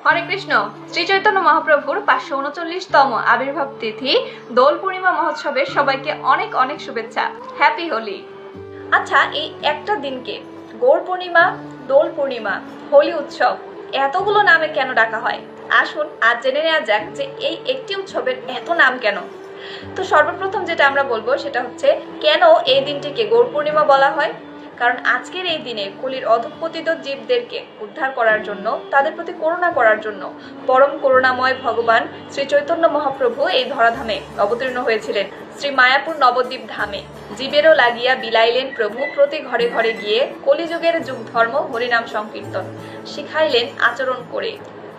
হরে কৃষ্ণ। শ্রী চৈতন্য মহাপ্রভুর 539তম আবির্ভাব তিথি দোল পূর্ণিমা মহোৎসবের সবাইকে অনেক অনেক শুভেচ্ছা। হ্যাপি হোলি। আচ্ছা, এই একটা দিনকে গৌর পূর্ণিমা, দোল পূর্ণিমা, হোলি উৎসব এতগুলো নামে কেন ডাকা হয়? আসুন আজ জেনে নেওয়া যাক যে এই একটি উৎসবের এত নাম কেন। তো সর্বপ্রথম যেটা আমরা বলবো সেটা হচ্ছে কেন এই দিনটিকে গৌর পূর্ণিমা বলা হয়। কারণ আজকের এই দিনে কলির অধঃপতিত জীবদেরকে উদ্ধার করার জন্য, তাদের প্রতি করুণা করার জন্য পরম করুণাময় ভগবান শ্রী চৈতন্য মহাপ্রভু এই ধরাধামে অবতীর্ণ হয়েছিলেন। শ্রী মায়াপুর নবদ্বীপ ধামে জীবেরও লাগিয়া বিলাইলেন প্রভু, প্রতি ঘরে ঘরে গিয়ে কলিযুগের যুগ ধর্ম হরিনাম সংকীর্তন শিখাইলেন আচরণ করে।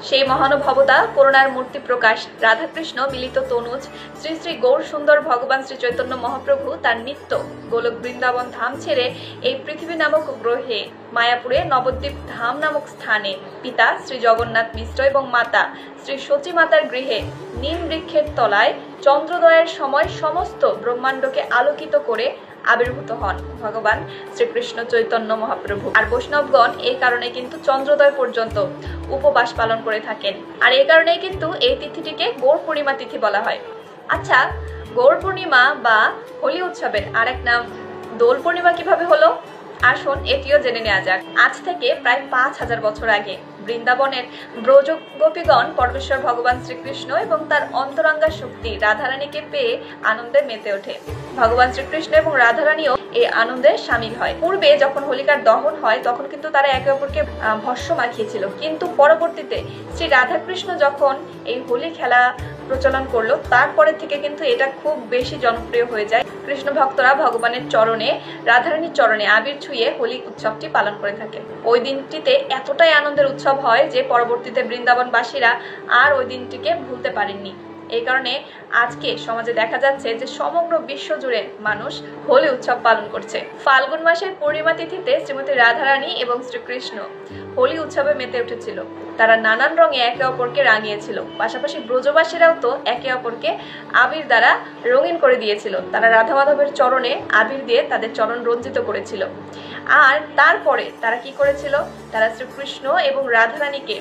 সেই মহানুভবতা করুণার মূর্তি প্রকাশ রাধাকৃষ্ণ মিলিত তনুজ শ্রী শ্রী গৌর সুন্দর ভগবান শ্রী চৈতন্য মহাপ্রভু তার নিত্য গোলক বৃন্দাবন ধাম ছেড়ে এই পৃথিবী নামক গ্রহে মায়াপুরে নবদ্বীপ ধাম নামক স্থানে পিতা শ্রী জগন্নাথ মিশ্র এবং মাতা শ্রী সচী মাতার গৃহে নিম বৃক্ষের তলায় চন্দ্রোদয়ের সময় সমস্ত ব্রহ্মাণ্ডকে আলোকিত করে আবির্ভূত হন ভগবান শ্রীকৃষ্ণ চৈতন্য মহাপ্রভু। আর বৈষ্ণবগণ এই কারণে কিন্তু চন্দ্রোদয় পর্যন্ত উপবাস পালন করে থাকেন। আর এই কারণেই কিন্তু এই তিথিটিকে গৌর পূর্ণিমা তিথি বলা হয়। আচ্ছা, গৌর পূর্ণিমা বা হোলি উৎসবের আরেক নাম দোল পূর্ণিমা কিভাবে হলো? আসুন এটিও জেনে নেওয়া যাক। আজ থেকে প্রায় 5000 বছর আগে বৃন্দাবনের ব্রজ গোপীগণ পরমেশ্বর ভগবান শ্রীকৃষ্ণ এবং তার অন্তরঙ্গা শক্তি রাধারানীকে পেয়ে আনন্দে মেতে ওঠে। ভগবান শ্রীকৃষ্ণ এবং রাধারানীও এই আনন্দে সামিল হয়। পূর্বে যখন হোলিকার দহন হয় তখন কিন্তু তারা একে অপরকে ভস্য মাখিয়েছিল, কিন্তু পরবর্তীতে শ্রী রাধাকৃষ্ণ যখন এই হোলি খেলা প্রচলন করলো তারপরে থেকে কিন্তু এটা খুব বেশি জনপ্রিয় হয়ে যায়। কৃষ্ণ ভক্তরা ভগবানের চরণে, রাধারানীর চরণে আবির ছুঁয়ে হোলি উৎসবটি পালন করে থাকে। ওই দিনটিতে এতটাই আনন্দের উৎসব হয় যে পরবর্তীতে বৃন্দাবনবাসীরা আর ওই দিনটিকে ভুলতে পারেননি। এই কারণে আজকে সমাজে দেখা যাচ্ছে যে সমগ্র বিশ্ব জুড়ে মানুষ হোলি উৎসব পালন করছে। ফাল্গুন মাসের পূর্ণিমা তিথিতে শ্রীমতী রাধারানী এবং শ্রীকৃষ্ণ হোলি উৎসবে মেতে উঠেছিল। তারা নানান রঙে একে অপরকে রাঙিয়েছিল। পাশাপাশি ব্রজবাসীরাও তো একে অপরকে আবির দ্বারা রঙিন করে দিয়েছিল। তারা রাধা মাধবের চরণে আবির দিয়ে তাদের চরণ রঞ্জিত করেছিল। আর তারপরে তারা কি করেছিল? তারা শ্রীকৃষ্ণ এবং রাধারানীকে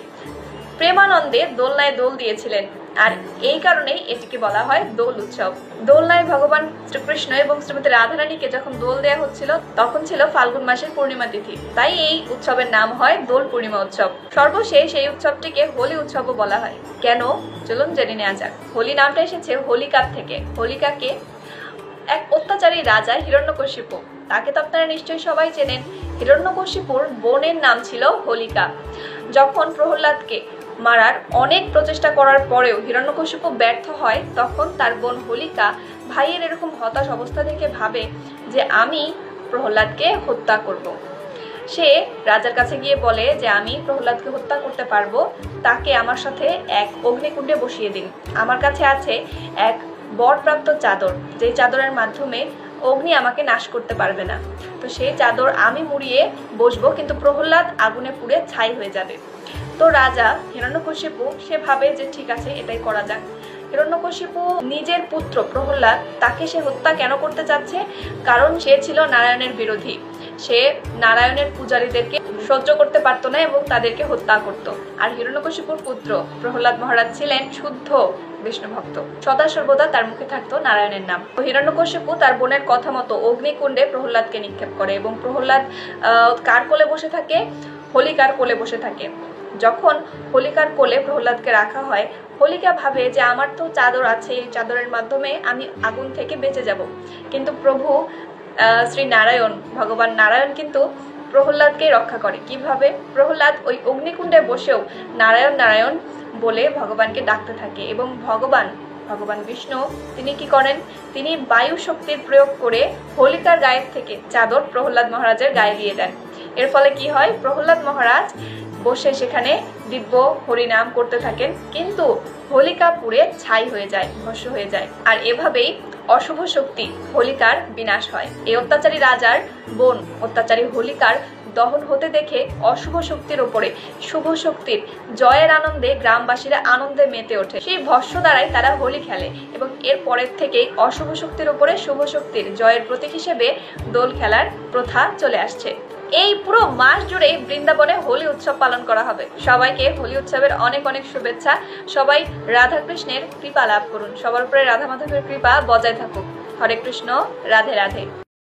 প্রেমানন্দে দোলনায় দোল দিয়েছিলেন। আর এই কারণেই এটিকে বলা হয় দোল উৎসব। দোলনায় ভগবান শ্রীকৃষ্ণ এবং শ্রীমতী রাধারানীকে যখন দোল দেওয়া হচ্ছিল তখন ছিল ফাল্গুন মাসের পূর্ণিমা তিথি, তাই এই উৎসবের নাম হয় দোল পূর্ণিমা উৎসব। সর্বশেষ এই উৎসবটিকে হোলি উৎসবও বলা হয়। কেন? চলুন জেনে নেওয়া যাক। হোলি নামটা এসেছে হোলিকার থেকে। হোলিকাকে এক অত্যাচারী রাজা হিরণ্যকশিপু, তাকে তো আপনারা নিশ্চয়ই সবাই চেনেন। হিরণ্যকশিপুর বোনের নাম ছিল হোলিকা। যখন প্রহ্লাদকে মারার অনেক প্রচেষ্টা করার পরেও হিরণ্যকশিপু ব্যর্থ হয়, তখন তার বোন হোলিকা ভাইয়ের এরকম হতাশ অবস্থা দেখে ভাবে যে আমি প্রহ্লাদকে হত্যা করব। সে রাজার কাছে গিয়ে বলে যে আমি প্রহ্লাদকে হত্যা করতে পারবো, তাকে আমার সাথে এক অগ্নিকুণ্ডে বসিয়ে দিন। আমার কাছে আছে এক বরপ্রাপ্ত চাদর, যে চাদরের মাধ্যমে অগ্নি আমাকে নাশ করতে পারবে না। তো সেই চাদর আমি মুড়িয়ে বসবো, কিন্তু প্রহ্লাদ আগুনে পুড়ে ছাই হয়ে যাবে। তো রাজা হিরণ্যকশিপু সে ভাবে যে ঠিক আছে, এটাই করা যাক। হিরণ্যকশিপু নিজের পুত্র প্রহ্লাদ, তাকে সে হত্যা কেন করতে চাচ্ছে? কারণ সে ছিল নারায়ণের বিরোধী। সে নারায়ণের পূজারীদেরকে সহ্য করতে পারতো না এবং তাদেরকে হত্যা করত। আর হিরণ্যকশিপুর পুত্র প্রহ্লাদ মহারাজ ছিলেন শুদ্ধ বিষ্ণু ভক্ত। সদা সর্বদা তার মুখে থাকতো নারায়ণের নাম। হিরণ্যকশিপু তার বোনের কথা মতো অগ্নিকুণ্ডে প্রহ্লাদকে নিক্ষেপ করে এবং প্রহ্লাদ কার কোলে বসে থাকে? হোলিকার কোলে বসে থাকে। যখন হোলিকার কোলে প্রহ্লাদকে রাখা হয়, হোলিকা ভাবে যে আমার তো চাদর আছে, এই চাদরের মাধ্যমে আমি আগুন থেকে বেঁচে যাব। কিন্তু প্রভু শ্রী নারায়ণ, ভগবান নারায়ণ কিন্তু প্রহ্লাদকে রক্ষা করে। কিভাবে? প্রহ্লাদ ওই অগ্নিকুণ্ডে বসেও নারায়ণ নারায়ণ বলে ভগবানকে ডাকতে থাকে এবং ভগবান বিষ্ণু তিনি কি করেন? তিনি বায়ু শক্তির প্রয়োগ করে হোলিকার গায়ের থেকে চাদর প্রহ্লাদ মহারাজের গায়ে দিয়ে দেন। এর ফলে কি হয়? প্রহ্লাদ মহারাজ বসে সেখানে দিব্য হরিনাম করতে থাকেন, কিন্তু হোলিকা পুড়ে ছাই হয়ে যায়, ভস্ম হয়ে যায়। আর এভাবেই অশুভ শক্তি হোলিকার বিনাশ হয়। এই অত্যাচারী রাজার বোন অত্যাচারী হোলিকার দহন হতে দেখে অশুভ শক্তির ওপরে শুভ শক্তির জয়ের আনন্দে গ্রামবাসীরা আনন্দে মেতে ওঠে। সেই ভস্ম দ্বারাই তারা হোলি খেলে এবং এর পরের থেকেই অশুভ শক্তির ওপরে শুভ শক্তির জয়ের প্রতীক হিসেবে দোল খেলার প্রথা চলে আসছে। এই পুরো মাস জুড়ে বৃন্দাবনে হোলি উৎসব পালন করা হবে। সবাইকে হোলি উৎসবের অনেক অনেক শুভেচ্ছা। সবাই রাধা কৃষ্ণের কৃপা লাভ করুন, সবার উপরে রাধা মাধবের কৃপা বজায় থাকুক। হরে কৃষ্ণ, রাধে রাধে।